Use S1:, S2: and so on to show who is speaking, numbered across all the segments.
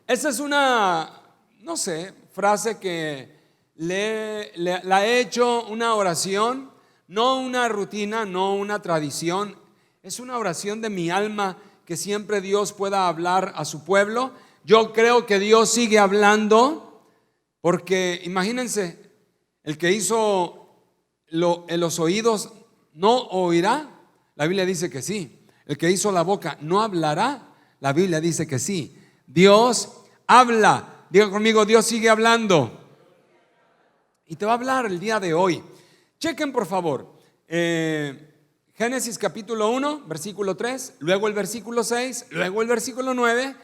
S1: Esa es una, no sé, frase que la he hecho una oración, no una rutina, no una tradición. Es una oración de mi alma que siempre Dios pueda hablar a su pueblo. Yo creo que Dios sigue hablando porque imagínense, el que hizo los oídos no oirá. La Biblia dice que sí. El que hizo la boca no hablará. La Biblia dice que sí. Dios habla. Diga conmigo, Dios sigue hablando. Y te va a hablar el día de hoy. Chequen por favor Génesis capítulo 1 versículo 3, luego el versículo 6, luego el versículo 9.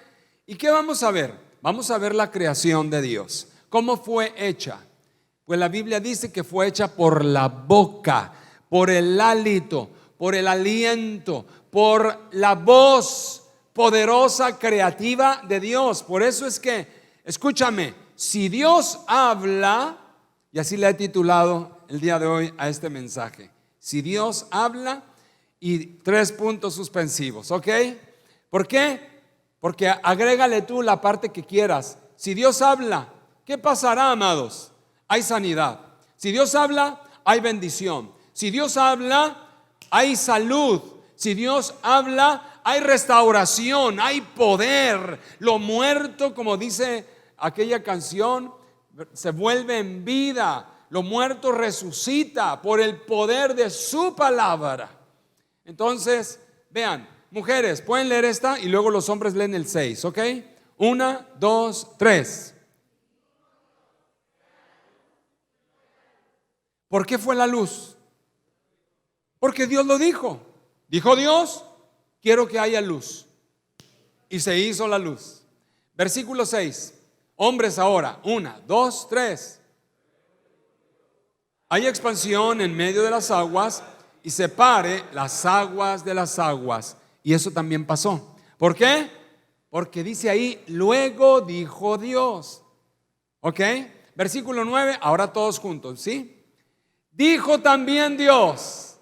S1: ¿Y qué vamos a ver? Vamos a ver la creación de Dios. ¿Cómo fue hecha? Pues la Biblia dice que fue hecha por la boca, por el hálito, por el aliento, por la voz poderosa, creativa de Dios. Por eso es que, escúchame, si Dios habla, y así le he titulado el día de hoy a este mensaje, si Dios habla, y 3 puntos suspensivos, ¿ok? ¿Por qué? Porque agrégale tú la parte que quieras. Si Dios habla, ¿qué pasará, amados? Hay sanidad. Si Dios habla, hay bendición. Si Dios habla, hay salud. Si Dios habla, hay restauración, hay poder. Lo muerto, como dice aquella canción, se vuelve en vida. Lo muerto resucita por el poder de su palabra. Entonces, vean, mujeres, pueden leer esta y luego los hombres leen el 6, ¿ok? 1, 2, 3. ¿Por qué fue la luz? Porque Dios lo dijo. Dijo Dios, quiero que haya luz. Y se hizo la luz. Versículo 6. Hombres ahora, 1, 2, 3. Hay expansión en medio de las aguas y separe las aguas de las aguas. Y eso también pasó. ¿Por qué? Porque dice ahí, luego dijo Dios. ¿Ok? Versículo 9, ahora todos juntos, ¿sí? Dijo también Dios.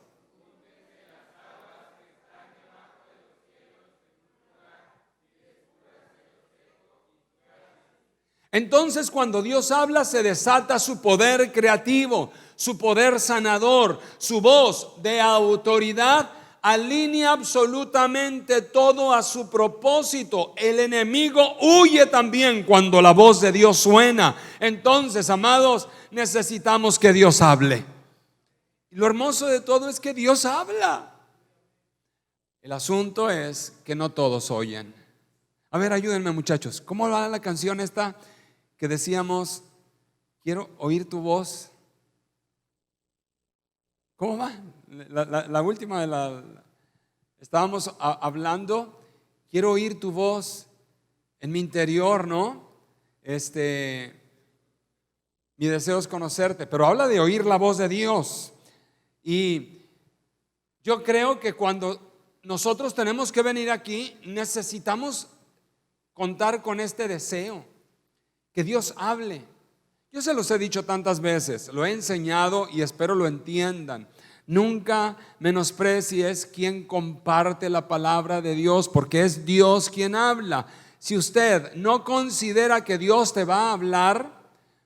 S1: Entonces, cuando Dios habla, se desata su poder creativo, su poder sanador, su voz de autoridad alinea absolutamente todo a su propósito. El enemigo huye también cuando la voz de Dios suena. Entonces, amados, necesitamos que Dios hable. Y lo hermoso de todo es que Dios habla. El asunto es que no todos oyen. A ver, ayúdenme, muchachos. ¿Cómo va la canción esta que decíamos, quiero oír tu voz? ¿Cómo va? La última de estábamos hablando, quiero oír tu voz en mi interior, ¿no? Mi deseo es conocerte, pero habla de oír la voz de Dios. Y yo creo que cuando nosotros tenemos que venir aquí, necesitamos contar con este deseo, que Dios hable. Yo se los he dicho tantas veces, lo he enseñado y espero lo entiendan. Nunca menosprecies quien comparte la palabra de Dios, porque es Dios quien habla. Si usted no considera que Dios te va a hablar,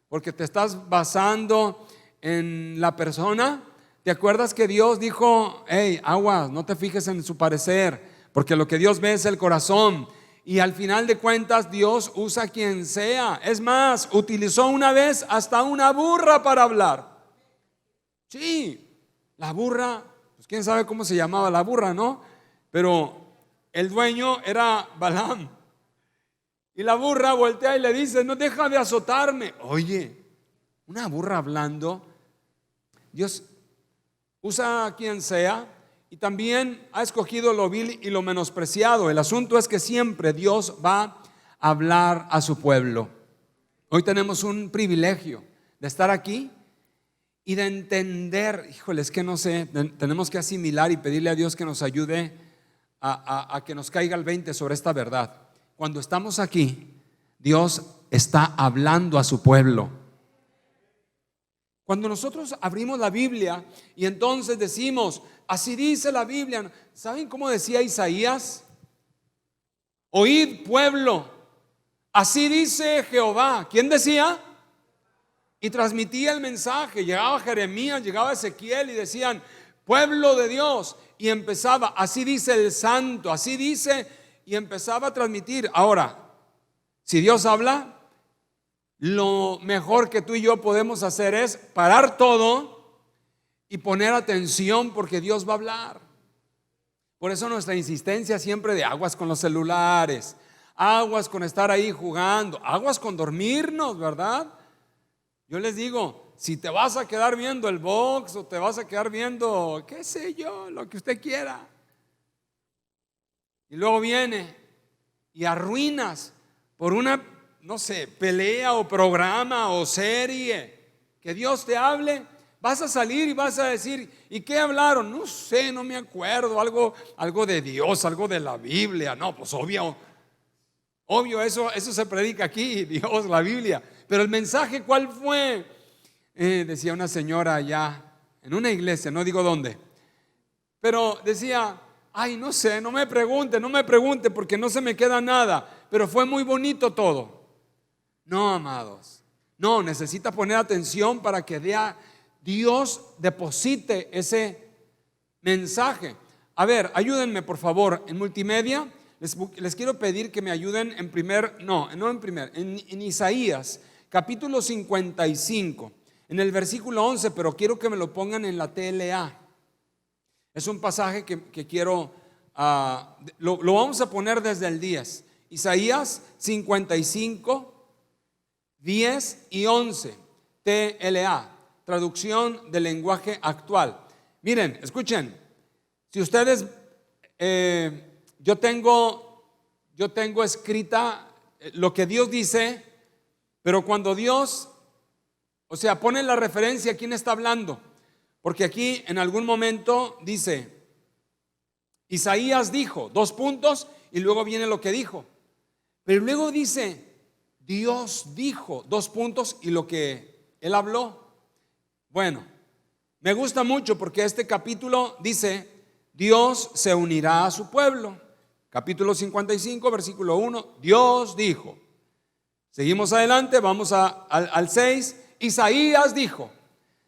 S1: porque te estás basando en la persona, ¿te acuerdas que Dios dijo, hey, aguas, no te fijes en su parecer, porque lo que Dios ve es el corazón? Y al final de cuentas Dios usa quien sea. Es más, utilizó una vez hasta una burra para hablar. Sí, la burra, pues quién sabe cómo se llamaba la burra, ¿no? Pero el dueño era Balaam. Y la burra voltea y le dice, no, deja de azotarme. Oye, una burra hablando. Dios usa a quien sea. Y también ha escogido lo vil y lo menospreciado. El asunto es que siempre Dios va a hablar a su pueblo. Hoy tenemos un privilegio de estar aquí y de entender, híjole, es que no sé, tenemos que asimilar y pedirle a Dios que nos ayude a que nos caiga el 20 sobre esta verdad. Cuando estamos aquí, Dios está hablando a su pueblo. Cuando nosotros abrimos la Biblia y entonces decimos, así dice la Biblia, ¿saben cómo decía Isaías? Oíd, pueblo, Así dice Jehová. ¿Quién decía? Y transmitía el mensaje. Llegaba Jeremías, llegaba Ezequiel y decían: pueblo de Dios. Y empezaba: así dice el santo, así dice. Y empezaba a transmitir. Ahora, si Dios habla, lo mejor que tú y yo podemos hacer es parar todo y poner atención, porque Dios va a hablar. Por eso nuestra insistencia siempre de aguas con los celulares, aguas con estar ahí jugando, aguas con dormirnos, ¿verdad? Yo les digo, si te vas a quedar viendo el box o te vas a quedar viendo, qué sé yo, lo que usted quiera, y luego viene y arruinas por una, no sé, pelea o programa o serie, que Dios te hable, vas a salir y vas a decir: ¿y qué hablaron? No sé, no me acuerdo, algo de Dios, algo de la Biblia. No, pues obvio, eso se predica aquí, Dios, la Biblia. Pero el mensaje, ¿cuál fue? Decía una señora allá en una iglesia, no digo dónde, pero decía: ay, no sé, no me pregunte porque no se me queda nada, pero fue muy bonito todo. No, amados, no, necesita poner atención para que Dios deposite ese mensaje. A ver, ayúdenme por favor en multimedia. Les quiero pedir que me ayuden en Isaías capítulo 55, en el versículo 11, pero quiero que me lo pongan en la TLA. Es un pasaje que quiero, lo vamos a poner desde el 10. Isaías 55, 10 y 11, TLA, traducción del lenguaje actual. Miren, escuchen. Si ustedes, yo tengo escrita lo que Dios dice, pero cuando Dios, pone la referencia a quién está hablando, porque aquí en algún momento dice: Isaías dijo, 2 puntos, y luego viene lo que dijo, pero luego dice: Dios dijo, 2 puntos, y lo que él habló. Bueno, me gusta mucho porque este capítulo dice: Dios se unirá a su pueblo. Capítulo 55, versículo 1, Dios dijo. Seguimos adelante, vamos al 6, Isaías dijo.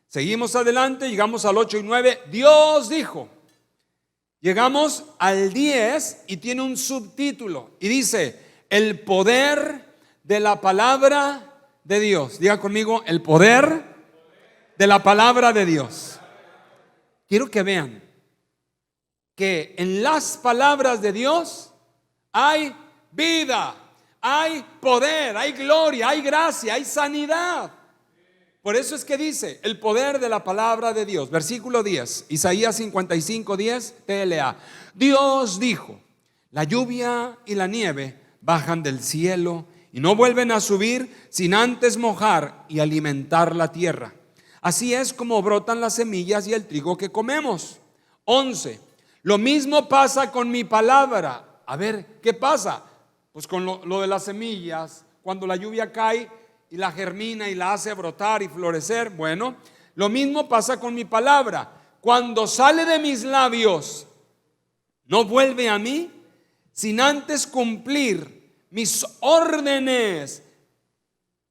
S1: Seguimos adelante, llegamos al 8 y 9, Dios dijo. Llegamos al 10 y tiene un subtítulo y dice: el poder de la palabra de Dios. Diga conmigo: el poder de la palabra de Dios. Quiero que vean que en las palabras de Dios hay vida, hay poder, hay gloria, hay gracia, hay sanidad. Por eso es que dice: el poder de la palabra de Dios. Versículo 10, Isaías 55, 10, TLA. Dios dijo: la lluvia y la nieve bajan del cielo y no vuelven a subir sin antes mojar y alimentar la tierra. Así es como brotan las semillas y el trigo que comemos. 11. Lo mismo pasa con mi palabra. A ver, ¿qué pasa? Pues con lo de las semillas, cuando la lluvia cae y la germina y la hace brotar y florecer. Bueno, lo mismo pasa con mi palabra. Cuando sale de mis labios, no vuelve a mí sin antes cumplir mis órdenes.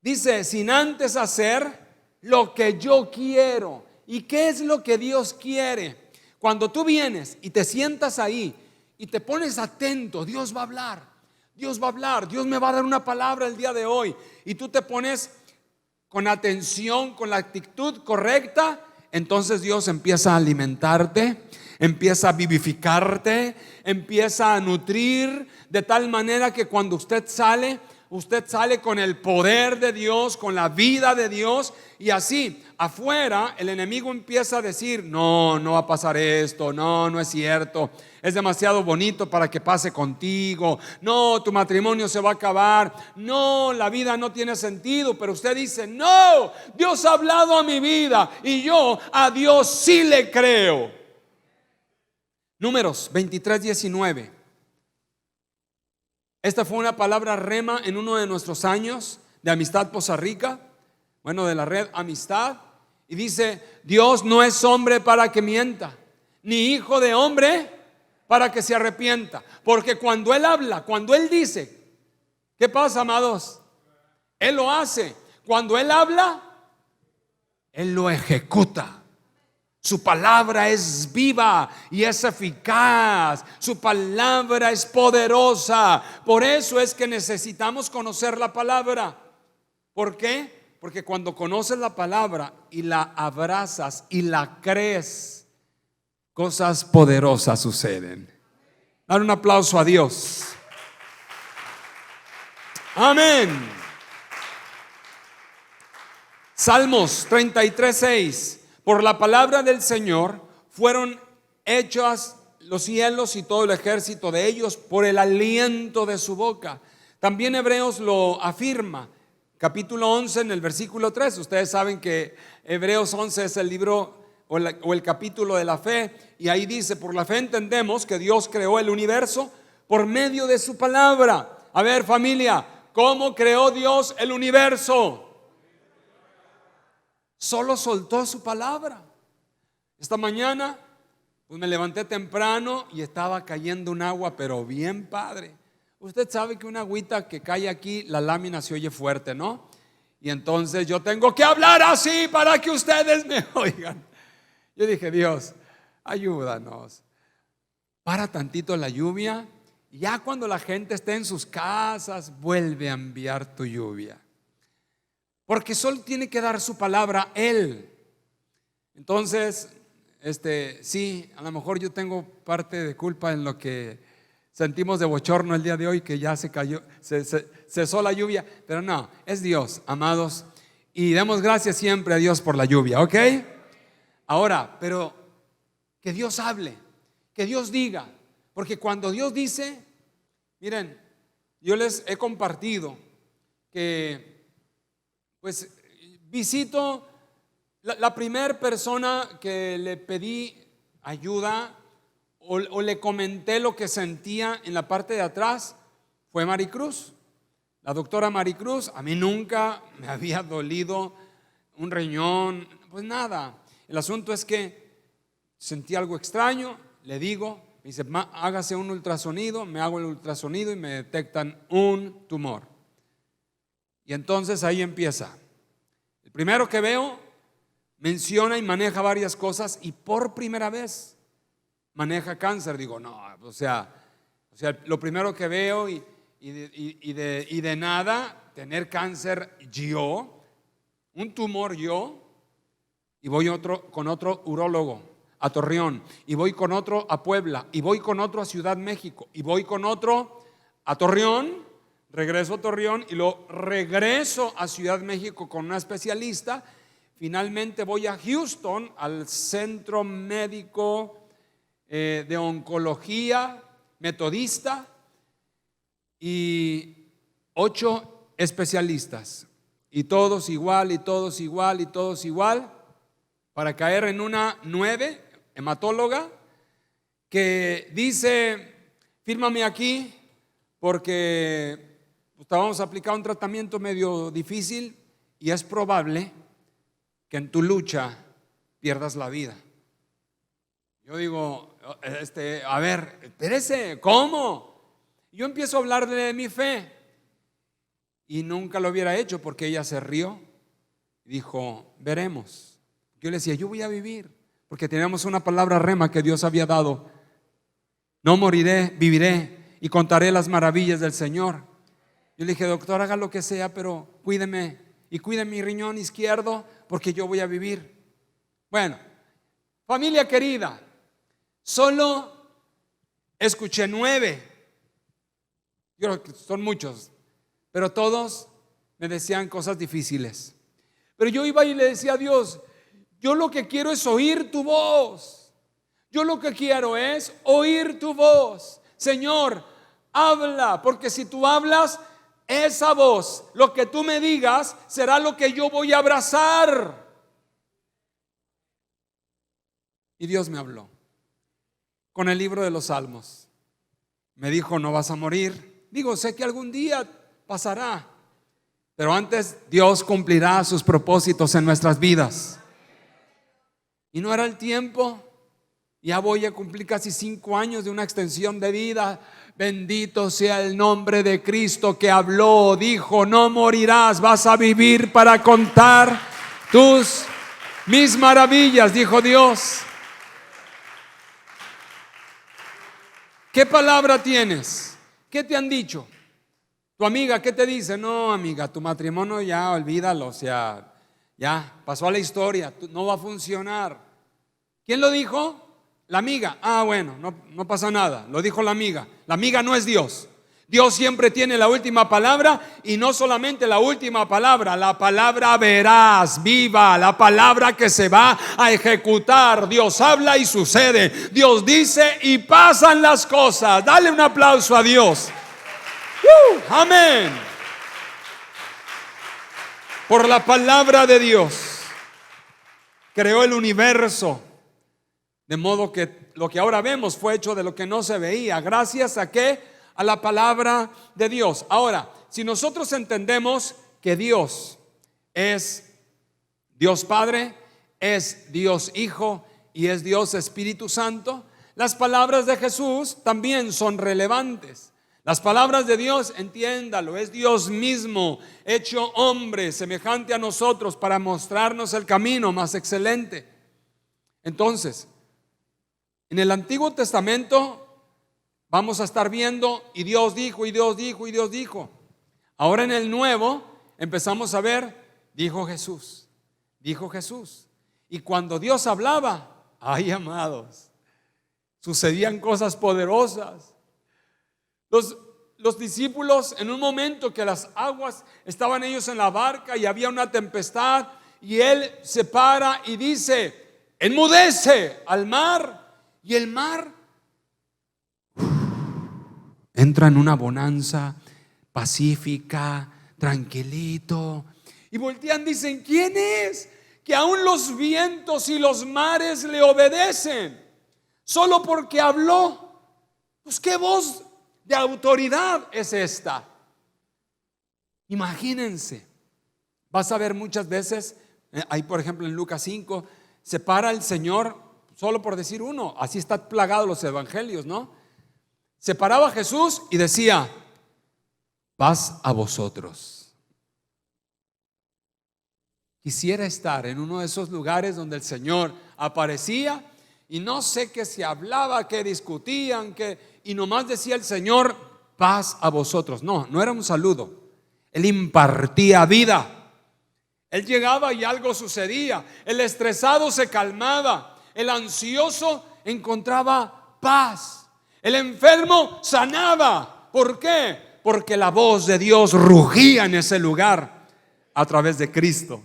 S1: Dice: sin antes hacer lo que yo quiero. ¿Y qué es lo que Dios quiere? Cuando tú vienes y te sientas ahí y te pones atento, Dios va a hablar. Dios va a hablar, Dios me va a dar una palabra el día de hoy, y tú te pones con atención, con la actitud correcta, entonces Dios empieza a alimentarte, empieza a vivificarte, empieza a nutrir, de tal manera que cuando usted sale con el poder de Dios, con la vida de Dios. Y así afuera el enemigo empieza a decir: no va a pasar esto, no es cierto, es demasiado bonito para que pase contigo, no, tu matrimonio se va a acabar, no, la vida no tiene sentido. Pero usted dice: no, Dios ha hablado a mi vida y yo a Dios sí le creo. Números 23, 19. Esta fue una palabra rema en uno de nuestros años de Amistad Poza Rica, de la red Amistad. Y dice: Dios no es hombre para que mienta, ni hijo de hombre para que se arrepienta. Porque cuando Él habla, cuando Él dice ¿Qué pasa, amados? Él lo hace. Cuando Él habla, Él lo ejecuta. Su palabra es viva y es eficaz. Su palabra es poderosa. Por eso es que necesitamos conocer la palabra. ¿Por qué? Porque cuando conoces la palabra y la abrazas y la crees, cosas poderosas suceden. Dar un aplauso a Dios. Amén. Salmos 33:6. Por la palabra del Señor fueron hechas los cielos y todo el ejército de ellos por el aliento de su boca. También Hebreos lo afirma. Capítulo 11 en el versículo 3. Ustedes saben que Hebreos 11 es el libro o el capítulo de la fe. Y ahí dice: por la fe entendemos que Dios creó el universo por medio de su palabra. A ver, familia, ¿cómo creó Dios el universo? Solo soltó su palabra. Esta mañana pues me levanté temprano y estaba cayendo un agua, pero bien padre. Usted sabe que una agüita que cae aquí, la lámina se oye fuerte, ¿no? Y entonces yo tengo que hablar así para que ustedes me oigan. Yo dije: Dios, ayúdanos. Para tantito la lluvia. Ya cuando la gente esté en sus casas, vuelve a enviar tu lluvia. Porque solo tiene que dar su palabra Él. Entonces, sí, a lo mejor yo tengo parte de culpa en lo que sentimos de bochorno el día de hoy, que ya se cayó, cesó la lluvia. Pero no, es Dios, amados. Y demos gracias siempre a Dios por la lluvia, ¿ok? Ahora, pero que Dios hable, que Dios diga. Porque cuando Dios dice, miren, yo les he compartido que pues visito la primera persona que le pedí ayuda o le comenté lo que sentía en la parte de atrás fue Maricruz. La doctora Maricruz. A mí nunca me había dolido un riñón, pues nada. El asunto es que sentí algo extraño, le digo, me dice: hágase un ultrasonido. Me hago el ultrasonido y me detectan un tumor. Y entonces ahí empieza. El primero que veo menciona y maneja varias cosas y por primera vez maneja cáncer. Digo, no, o sea, lo primero que veo y de nada tener cáncer yo, un tumor yo, y voy con otro urólogo a Torreón, y voy con otro a Puebla, y voy con otro a Ciudad México, y voy con otro a Torreón. Regreso a Torreón y lo regreso a Ciudad México con una especialista. Finalmente voy a Houston, al Centro Médico de Oncología Metodista, y 8 especialistas, y todos igual, y todos igual, y todos igual, para caer en una 9 hematóloga que dice: fírmame aquí porque te vamos a aplicar un tratamiento medio difícil y es probable que en tu lucha pierdas la vida. Yo digo, a ver, espérese, ¿cómo? Yo empiezo a hablarle de mi fe y nunca lo hubiera hecho porque ella se rió y dijo: veremos. Yo le decía: yo voy a vivir, porque teníamos una palabra rema que Dios había dado: no moriré, viviré y contaré las maravillas del Señor. Yo le dije: doctor, haga lo que sea, pero cuídeme y cuide mi riñón izquierdo porque yo voy a vivir. Bueno, familia querida, solo escuché 9. Yo creo que son muchos, pero todos me decían cosas difíciles. Pero yo iba y le decía a Dios: yo lo que quiero es oír tu voz. Yo lo que quiero es oír tu voz. Señor, habla, porque si tú hablas, esa voz, lo que tú me digas, será lo que yo voy a abrazar. Y Dios me habló con el libro de los Salmos. Me dijo: no vas a morir. Digo, sé que algún día pasará, pero antes Dios cumplirá sus propósitos en nuestras vidas. Y no era el tiempo. Ya voy a cumplir casi 5 años de una extensión de vida. Bendito sea el nombre de Cristo que habló, dijo, no morirás, vas a vivir para contar mis maravillas, dijo Dios. ¿Qué palabra tienes? ¿Qué te han dicho? Tu amiga, ¿qué te dice? No, amiga, tu matrimonio ya, olvídalo, o sea, ya pasó a la historia, no va a funcionar. ¿Quién lo dijo? La amiga. Ah, bueno, no pasa nada, lo dijo la amiga. La amiga no es Dios. Dios siempre tiene la última palabra, y no solamente la última palabra, la palabra veraz, viva, la palabra que se va a ejecutar. Dios habla y sucede. Dios dice y pasan las cosas. Dale un aplauso a Dios. Amén. Por la palabra de Dios creó el universo, de modo que lo que ahora vemos fue hecho de lo que no se veía. ¿Gracias a qué? A la palabra de Dios. Ahora, si nosotros entendemos que Dios es Dios Padre, es Dios Hijo y es Dios Espíritu Santo, las palabras de Jesús también son relevantes. Las palabras de Dios, entiéndalo, es Dios mismo hecho hombre, semejante a nosotros, para mostrarnos el camino más excelente. Entonces, en el Antiguo Testamento vamos a estar viendo, y Dios dijo, y Dios dijo, y Dios dijo. Ahora en el Nuevo empezamos a ver, dijo Jesús, dijo Jesús. Y cuando Dios hablaba, ay amados, sucedían cosas poderosas. Los discípulos, en un momento que las aguas estaban ellos en la barca y había una tempestad, y Él se para y dice, enmudece al mar, y el mar entra en una bonanza pacífica, tranquilito, y voltean, dicen, ¿quién es? Que aún los vientos y los mares le obedecen, solo porque habló. Pues qué voz de autoridad es esta. Imagínense, vas a ver muchas veces, ahí por ejemplo en Lucas 5, se para el Señor, solo por decir uno, así están plagados los evangelios, ¿no? Se paraba Jesús y decía, paz a vosotros. Quisiera estar en uno de esos lugares donde el Señor aparecía y no sé qué se hablaba, qué discutían, y nomás decía el Señor, paz a vosotros. No era un saludo. Él impartía vida. Él llegaba y algo sucedía. El estresado se calmaba. El ansioso encontraba paz. El enfermo sanaba. ¿Por qué? Porque la voz de Dios rugía en ese lugar a través de Cristo.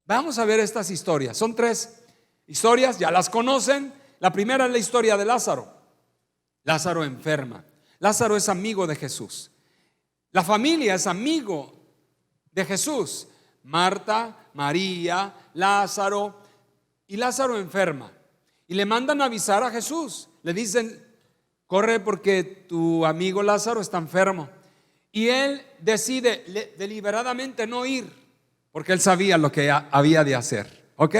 S1: Vamos a ver estas historias. Son 3 historias, ya las conocen. La primera es la historia de Lázaro. Lázaro enferma. Lázaro es amigo de Jesús. La familia es amigo de Jesús. Marta, María, Lázaro. Y Lázaro enferma. Y le mandan a avisar a Jesús. Le dicen, corre porque tu amigo Lázaro está enfermo. Y él decide deliberadamente no ir, porque él sabía lo que había de hacer. ¿Ok?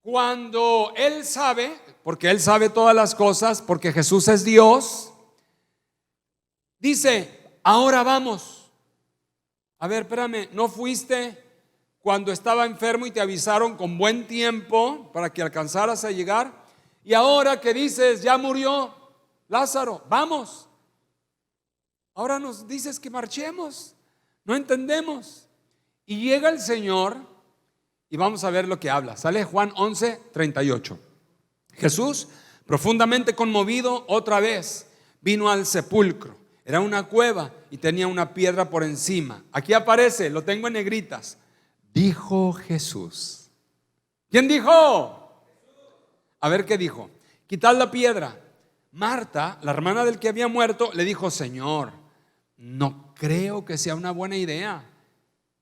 S1: Cuando él sabe, porque él sabe todas las cosas, porque Jesús es Dios, dice, ahora vamos. A ver, espérame, ¿no fuiste cuando estaba enfermo y te avisaron con buen tiempo para que alcanzaras a llegar? Y ahora que dices, ya murió Lázaro, vamos. Ahora nos dices que marchemos. No entendemos. Y llega el Señor. Y vamos a ver lo que habla. Sale Juan 11:38. Jesús, profundamente conmovido, otra vez vino al sepulcro. Era una cueva y tenía una piedra por encima. Aquí aparece, lo tengo en negritas. Dijo Jesús. ¿Quién dijo? A ver qué dijo. Quitad la piedra. Marta, la hermana del que había muerto, le dijo, Señor, no creo que sea una buena idea.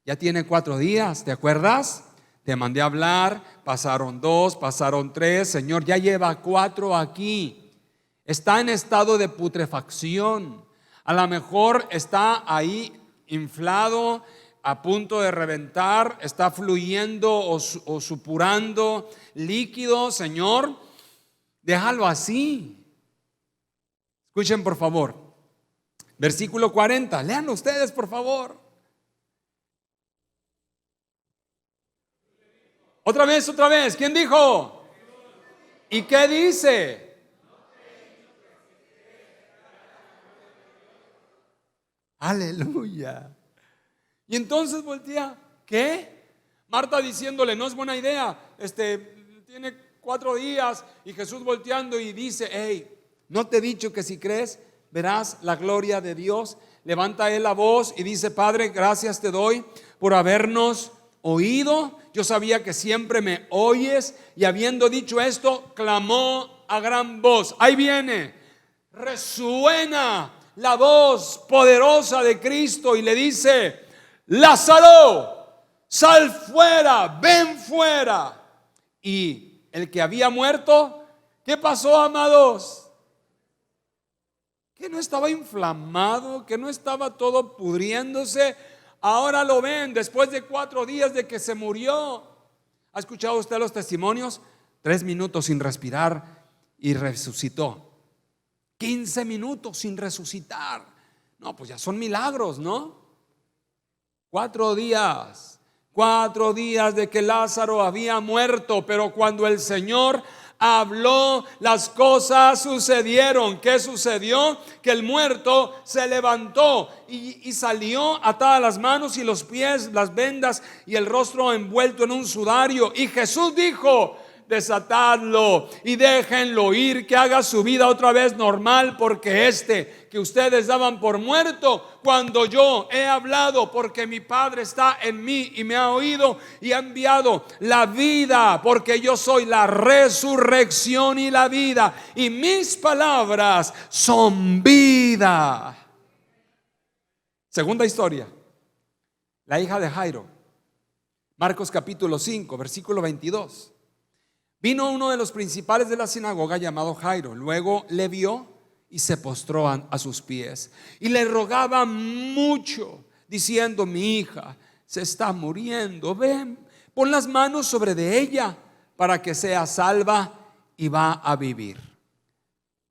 S1: Ya tiene 4 días, ¿te acuerdas? Te mandé a hablar, pasaron 2, pasaron 3, Señor, ya lleva 4 aquí. Está en estado de putrefacción. A lo mejor está ahí inflado, a punto de reventar, está fluyendo o supurando líquido, Señor. Déjalo así. Escuchen por favor. Versículo 40. Lean ustedes por favor. Otra vez. ¿Quién dijo? ¿Y qué dice? Aleluya. Y entonces voltea. ¿Qué? Marta diciéndole, no es buena idea. Tiene 4 días. Y Jesús volteando y dice, hey, ¿no te he dicho que si crees verás la gloria de Dios? Levanta él la voz y dice, Padre, gracias te doy por habernos oído. Yo sabía que siempre me oyes. Y habiendo dicho esto, clamó a gran voz. Ahí viene, resuena la voz poderosa de Cristo y le dice, Lázaro, sal fuera, ven fuera. Y el que había muerto, ¿qué pasó, amados? Que no estaba inflamado, que no estaba todo pudriéndose. Ahora lo ven después de 4 días de que se murió. ¿Ha escuchado usted los testimonios? 3 minutos sin respirar y resucitó. 15 minutos sin resucitar. No, pues ya son milagros, ¿no? 4 días. 4 días de que Lázaro había muerto, pero cuando el Señor habló, las cosas sucedieron. ¿Qué sucedió? Que el muerto se levantó y salió atadas las manos y los pies, las vendas y el rostro envuelto en un sudario. Y Jesús dijo, desatadlo y déjenlo ir, que haga su vida otra vez normal, porque que ustedes daban por muerto, cuando yo he hablado, porque mi Padre está en mí y me ha oído y ha enviado la vida, porque yo soy la resurrección y la vida, y mis palabras son vida. Segunda historia, la hija de Jairo. Marcos capítulo 5, versículo 22. Vino uno de los principales de la sinagoga llamado Jairo. Luego le vio y se postró a sus pies y le rogaba mucho, diciendo, mi hija se está muriendo, ven, pon las manos sobre de ella para que sea salva y va a vivir.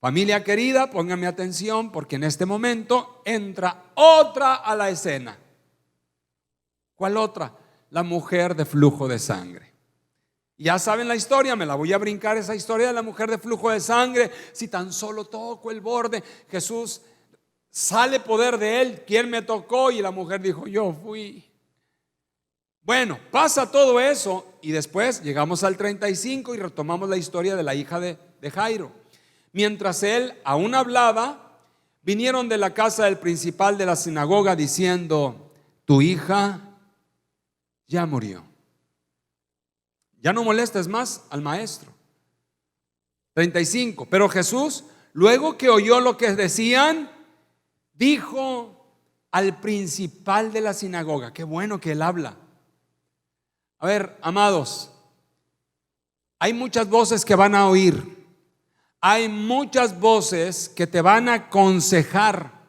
S1: Familia querida, pónganme atención, porque en este momento entra otra a la escena. ¿Cuál otra? La mujer de flujo de sangre. Ya saben la historia, me la voy a brincar, esa historia de la mujer de flujo de sangre. Si tan solo toco el borde, Jesús, sale poder de él. ¿Quién me tocó? Y la mujer dijo, yo fui. Bueno, pasa todo eso y después llegamos al 35 y retomamos la historia de la hija de Jairo. Mientras él aún hablaba, vinieron de la casa del principal de la sinagoga diciendo, tu hija ya murió. Ya no molestes más al maestro. 35. Pero Jesús, luego que oyó lo que decían, dijo al principal de la sinagoga. Qué bueno que él habla. A ver, amados, hay muchas voces que van a oír. Hay muchas voces que te van a aconsejar.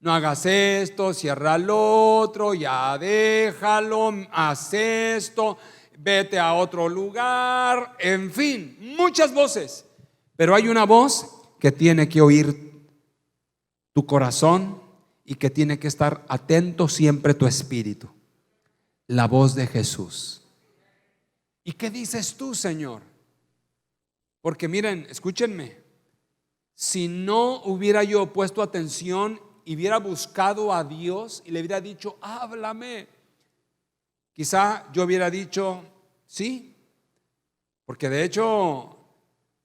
S1: No hagas esto, cierra lo otro, ya déjalo, haz esto, vete a otro lugar, en fin, muchas voces. Pero hay una voz que tiene que oír tu corazón y que tiene que estar atento siempre tu espíritu. La voz de Jesús. ¿Y qué dices tú, Señor? Porque miren, escúchenme, si no hubiera yo puesto atención y hubiera buscado a Dios y le hubiera dicho, háblame, quizá yo hubiera dicho, sí, porque de hecho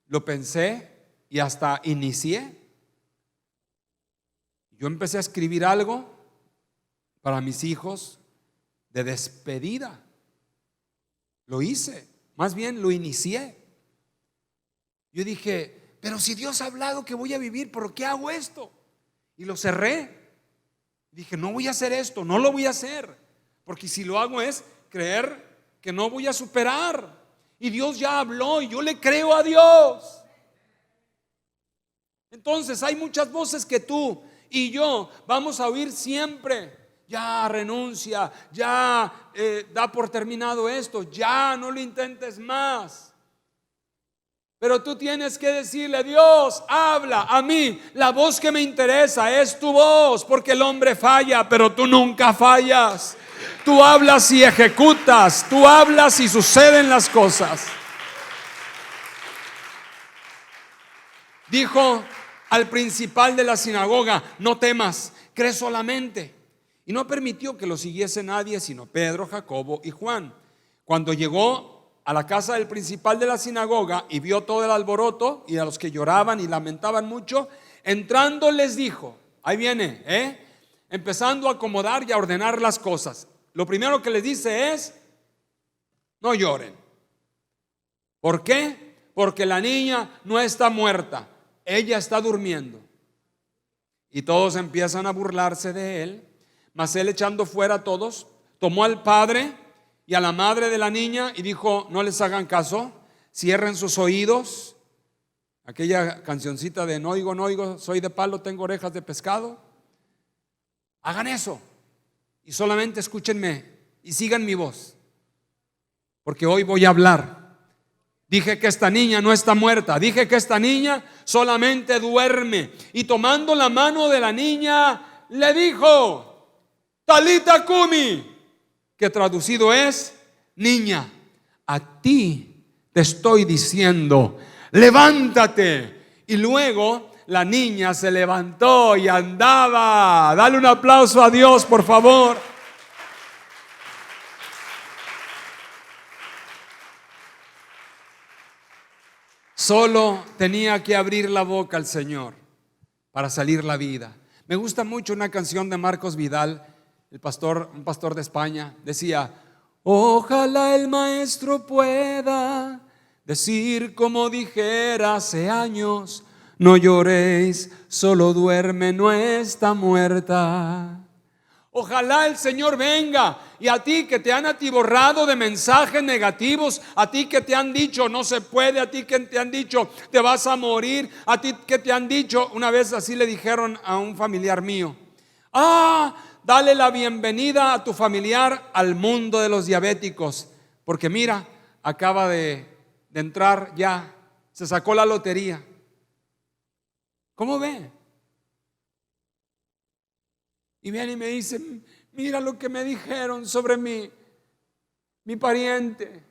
S1: lo pensé y hasta inicié. Yo empecé a escribir algo para mis hijos de despedida. Lo hice, más bien lo inicié. Yo dije, pero si Dios ha hablado que voy a vivir, ¿por qué hago esto? Y lo cerré. Dije, no voy a hacer esto, no lo voy a hacer, porque si lo hago es creer que no voy a superar. Y Dios ya habló y yo le creo a Dios. Entonces hay muchas voces que tú y yo vamos a oír siempre. Ya renuncia, ya da por terminado esto, ya no lo intentes más. Pero tú tienes que decirle: Dios, habla a mí. La voz que me interesa es tu voz, porque el hombre falla, pero tú nunca fallas. Tú hablas y ejecutas, tú hablas y suceden las cosas. Dijo al principal de la sinagoga: no temas, cree solamente. Y no permitió que lo siguiese nadie, sino Pedro, Jacobo y Juan. Cuando llegó a la casa del principal de la sinagoga y vio todo el alboroto y a los que lloraban y lamentaban mucho, entrando les dijo, ahí viene, empezando a acomodar y a ordenar las cosas. Lo primero que les dice es: no lloren. ¿Por qué? Porque la niña no está muerta, ella está durmiendo. Y todos empiezan a burlarse de él. Mas él, echando fuera a todos, tomó al padre y a la madre de la niña y dijo: no les hagan caso, cierren sus oídos. Aquella cancioncita de no oigo, soy de palo, tengo orejas de pescado. Hagan eso y solamente escúchenme y sigan mi voz, porque hoy voy a hablar. Dije que esta niña no está muerta, dije que esta niña solamente duerme. Y tomando la mano de la niña le dijo: Talita Kumi, que traducido es: niña, a ti te estoy diciendo, levántate. Y luego la niña se levantó y andaba. Dale un aplauso a Dios, por favor. Solo tenía que abrir la boca al Señor para salir la vida. Me gusta mucho una canción de Marcos Vidal, un pastor de España. Decía: ojalá el maestro pueda decir como dijera hace años, no lloréis, solo duerme, no está muerta. Ojalá el Señor venga y a ti que te han atiborrado de mensajes negativos, a ti que te han dicho no se puede, a ti que te han dicho te vas a morir, a ti que te han dicho, una vez así le dijeron a un familiar mío: dale la bienvenida a tu familiar al mundo de los diabéticos, porque mira, acaba de entrar, ya se sacó la lotería. ¿Cómo ve? Y viene y me dice: mira lo que me dijeron sobre mi pariente,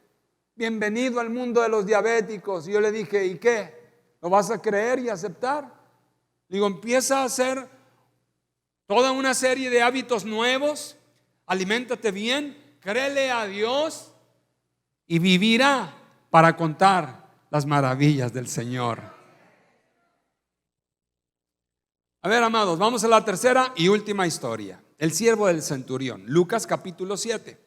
S1: bienvenido al mundo de los diabéticos. Y yo le dije: ¿y qué? ¿Lo vas a creer y aceptar? Digo: empieza a hacer toda una serie de hábitos nuevos, aliméntate bien, créele a Dios y vivirá para contar las maravillas del Señor. A ver, amados, vamos a la tercera y última historia. El siervo del centurión, Lucas capítulo 7.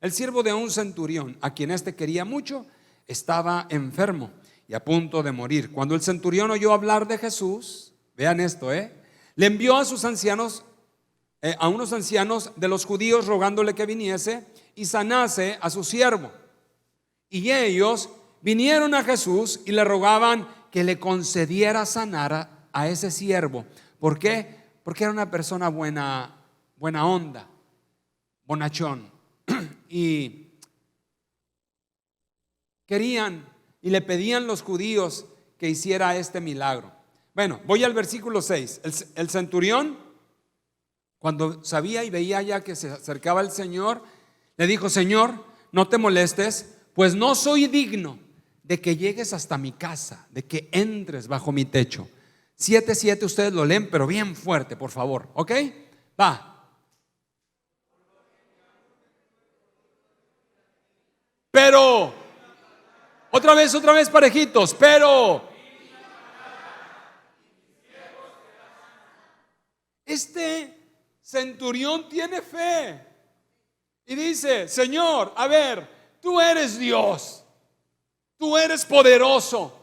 S1: El siervo de un centurión, a quien éste quería mucho, estaba enfermo y a punto de morir. Cuando el centurión oyó hablar de Jesús, vean esto, le envió a sus ancianos, a unos ancianos de los judíos, rogándole que viniese y sanase a su siervo. Y ellos vinieron a Jesús y le rogaban que le concediera sanar a ese siervo. ¿Por qué? Porque era una persona buena onda, bonachón. Y querían y le pedían los judíos que hiciera este milagro. Bueno, voy al versículo 6. El centurión, cuando sabía y veía ya que se acercaba el Señor, le dijo: Señor, no te molestes, pues no soy digno de que llegues hasta mi casa, de que entres bajo mi techo. 7:7, ustedes lo leen, pero bien fuerte, por favor, ¿ok? Va. Pero, otra vez parejitos, pero este centurión tiene fe y dice: Señor, a ver, tú eres Dios, tú eres poderoso.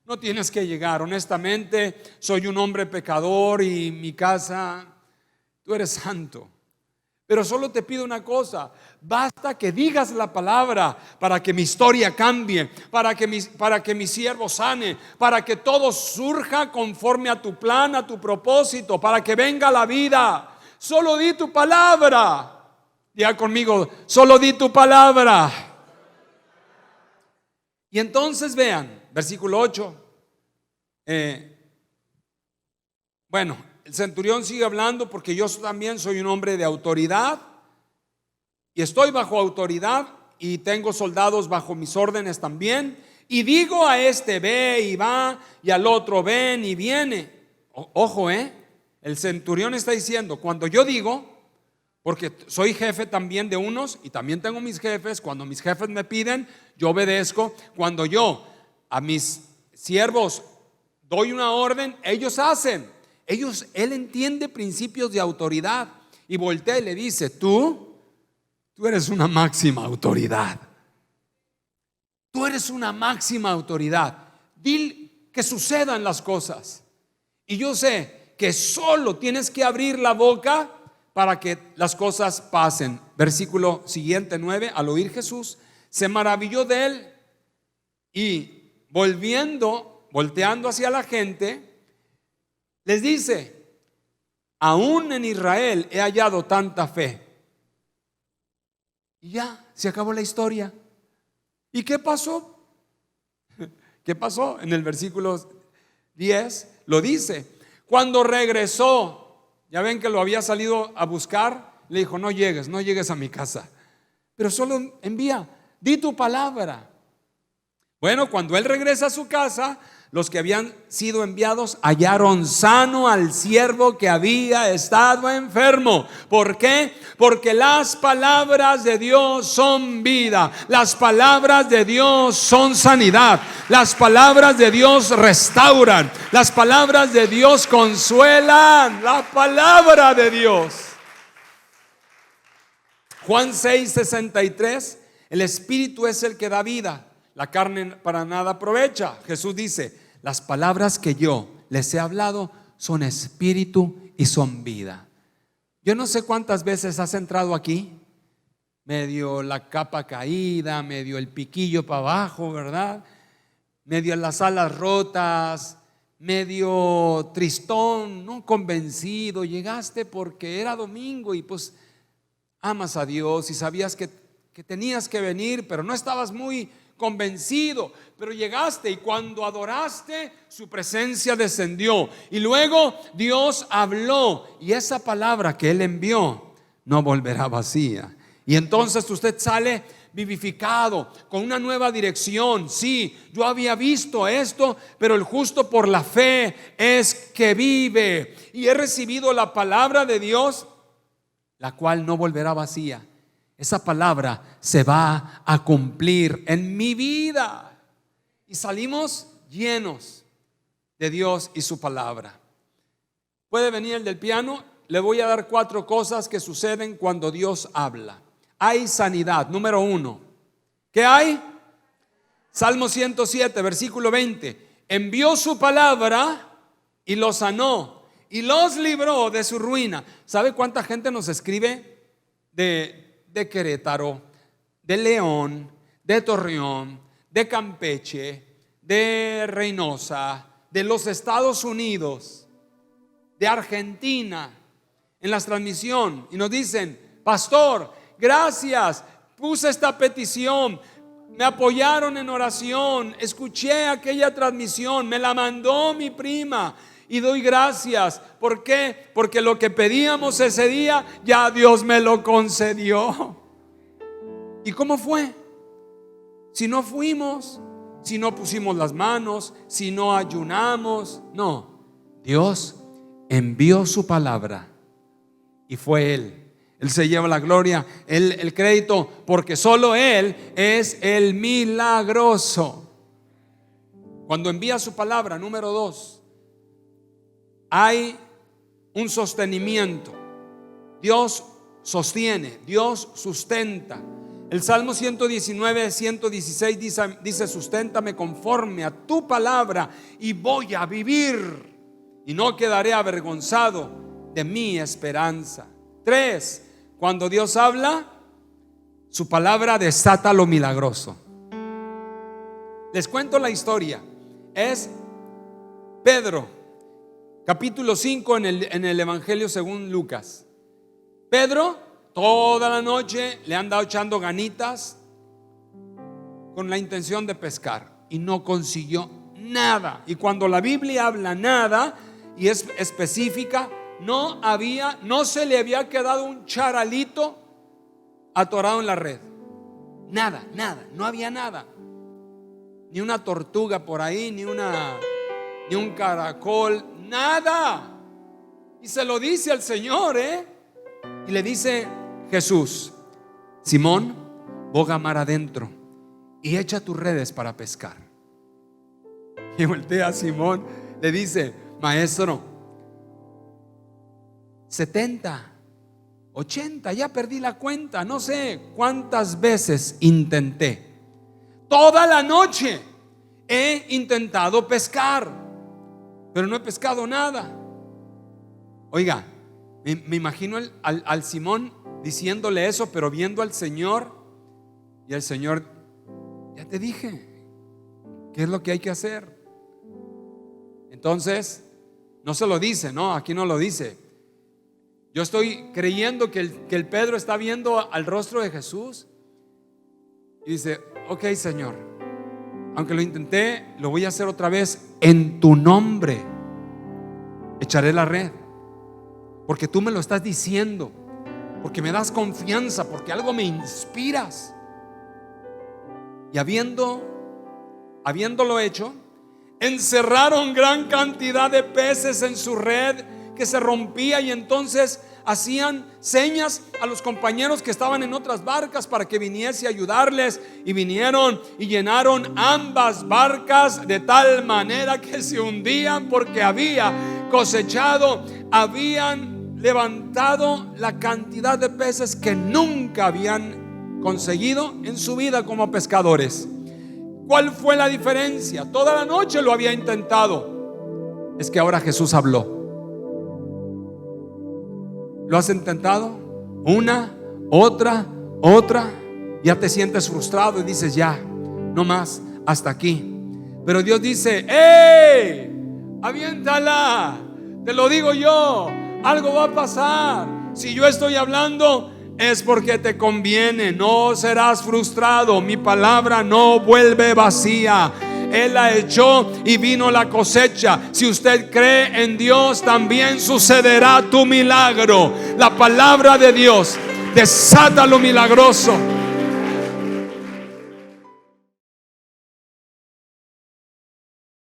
S1: No tienes que llegar, honestamente, soy un hombre pecador y mi casa, tú eres santo. Pero solo te pido una cosa: basta que digas la palabra para que mi historia cambie, para que mi siervo sane, para que todo surja conforme a tu plan, a tu propósito, para que venga la vida. Solo di tu palabra. Diga conmigo: solo di tu palabra. Y entonces vean, versículo 8. Bueno, el centurión sigue hablando porque yo también soy un hombre de autoridad y estoy bajo autoridad y tengo soldados bajo mis órdenes también. Y digo a este ve y va y al otro ven y viene. Ojo, el centurión está diciendo, cuando yo digo, porque soy jefe también de unos y también tengo mis jefes, cuando mis jefes me piden, yo obedezco. Cuando yo a mis siervos doy una orden, ellos hacen. Él entiende principios de autoridad y voltea y le dice, tú eres una máxima autoridad. Tú eres una máxima autoridad. Dile que sucedan las cosas. Y yo sé que solo tienes que abrir la boca para que las cosas pasen. Versículo siguiente 9. Al oír Jesús, se maravilló de él y volteando hacia la gente, les dice, aún en Israel he hallado tanta fe. Y ya, se acabó la historia. ¿Y qué pasó? ¿Qué pasó? En el versículo 10 lo dice. Cuando regresó, ya ven que lo había salido a buscar, le dijo, no llegues a mi casa, pero solo envía, di tu palabra. Bueno, cuando él regresa a su casa, los que habían sido enviados hallaron sano al siervo que había estado enfermo. ¿Por qué? Porque las palabras de Dios son vida. Las palabras de Dios son sanidad. Las palabras de Dios restauran. Las palabras de Dios consuelan. La palabra de Dios. Juan 6:63. El Espíritu es el que da vida, la carne para nada aprovecha. Jesús dice, las palabras que yo les he hablado son espíritu y son vida. Yo no sé cuántas veces has entrado aquí, medio la capa caída, medio el piquillo para abajo, ¿verdad? Medio las alas rotas, medio tristón, no convencido. Llegaste porque era domingo y pues amas a Dios y sabías que tenías que venir, pero no estabas muy convencido, pero llegaste y cuando adoraste, su presencia descendió y luego Dios habló y esa palabra que Él envió no volverá vacía. Y entonces usted sale vivificado con una nueva dirección. Sí, yo había visto esto, pero el justo por la fe es que vive, y he recibido la palabra de Dios, la cual no volverá vacía. Esa palabra se va a cumplir en mi vida. Y salimos llenos de Dios y su palabra. Puede venir el del piano. Le voy a dar 4 cosas que suceden cuando Dios habla. Hay sanidad, número 1. ¿Qué hay? Salmo 107, versículo 20. Envió su palabra y los sanó y los libró de su ruina. ¿Sabe cuánta gente nos escribe de Querétaro, de León, de Torreón, de Campeche, de Reynosa, de los Estados Unidos, de Argentina, en la transmisión, y nos dicen, pastor, gracias, puse esta petición, me apoyaron en oración, escuché aquella transmisión, me la mandó mi prima y doy gracias? ¿Por qué? Porque lo que pedíamos ese día ya Dios me lo concedió. ¿Y cómo fue? Si no fuimos, si no pusimos las manos, si no ayunamos, no. Dios envió su palabra y fue Él. Él se lleva la gloria, el crédito, porque solo Él es el milagroso. Cuando envía su palabra, número 2, hay un sostenimiento. Dios sostiene, Dios sustenta. El Salmo 119, 116 dice, susténtame conforme a tu palabra y voy a vivir y no quedaré avergonzado de mi esperanza. 3, cuando Dios habla, su palabra desata lo milagroso. Les cuento la historia. Es Pedro, capítulo 5 en el Evangelio según Lucas. Pedro toda la noche le han dado echando ganitas con la intención de pescar. y no consiguió nada. Y cuando la Biblia habla nada y es específica, no se le había quedado un charalito atorado en la red. Nada, no había nada. Ni una tortuga por ahí, ni un caracol, nada. Y se lo dice al Señor, y le dice Jesús: Simón, boga mar adentro y echa tus redes para pescar. Y voltea a Simón, le dice: Maestro, 70, 80, ya perdí la cuenta, no sé cuántas veces intenté. Toda la noche he intentado pescar, pero no he pescado nada. Oiga, me imagino al Simón diciéndole eso, pero viendo al Señor. Y el Señor: ya te dije qué es lo que hay que hacer. Entonces no se lo dice, no, aquí no lo dice. Yo estoy creyendo que el Pedro está viendo al rostro de Jesús y dice: ok, Señor, aunque lo intenté, lo voy a hacer otra vez. En tu nombre echaré la red, porque tú me lo estás diciendo, porque me das confianza, porque algo me inspiras. Y habiéndolo hecho, encerraron gran cantidad de peces en su red, que se rompía, y entonces hacían señas a los compañeros que estaban en otras barcas para que viniese a ayudarles, y vinieron y llenaron ambas barcas de tal manera que se hundían, porque había cosechado, habían levantado la cantidad de peces que nunca habían conseguido en su vida como pescadores. ¿Cuál fue la diferencia? Toda la noche lo había intentado. Es que ahora Jesús habló. ¿Lo has intentado? Una, otra. Ya te sientes frustrado y dices: ya, no más, hasta aquí. Pero Dios dice: ¡hey! Aviéntala. Te lo digo yo, algo va a pasar. Si yo estoy hablando, es porque te conviene. No serás frustrado. Mi palabra no vuelve vacía. Él la echó y vino la cosecha. Si usted cree en Dios, también sucederá tu milagro. La palabra de Dios desata lo milagroso.